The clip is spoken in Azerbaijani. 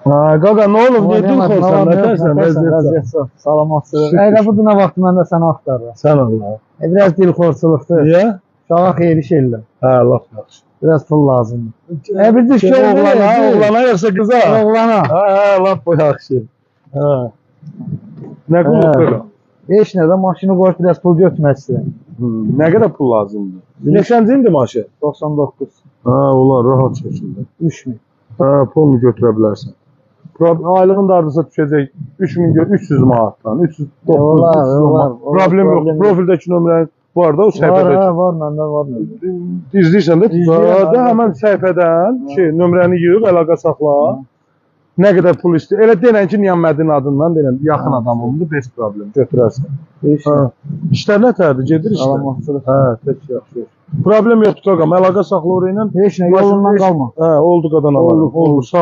Qaqa nə olub? Niyə dilxorsan? Nətərsən? Vəziyyət sağ. Salamatçılıq. Əylə bu dünə vaxtı mən də səni axtarıram. Sən Allah. Biraz dilxorçuluqdur. Niyə? Uşağa xeyri şeylə. Laf yaxşı. Biraz pul lazımdır. Bir düş Oğlana yoxsa qıza? Oğlana. Laf bu yaxşı. Nə qulluq belə? Heç nədə maşını qoyub biraz pul götürmək istəyirəm. Nə qədər pul lazımdır? Neçənci ildir maşın? 99. Olar, rahat şəkildə. 3000. Pulunu götürə bilərsən. Aylığın da hardasa düşəcək 3300 manatdan, 309. Problem yox. Profildəki nömrənin var da o səhifədə. Var, məndə var. İzləyirsən də, həmən səhifədən nömrəni yığıb, əlaqə saxla. Nə qədər pul istəyir? Elə denən ki, Niyammədin adından denən, yaxın adam olundu, bez problem, götürərsən. İşlər nətərdir, gedir işlər? Salamatçılıq. Peki, yaxşı. Problem yoxdur qaqam, əlaqə saxla orayla. Heç nə, yolundan qalma. Oldu qadan alalım. Olur, sağ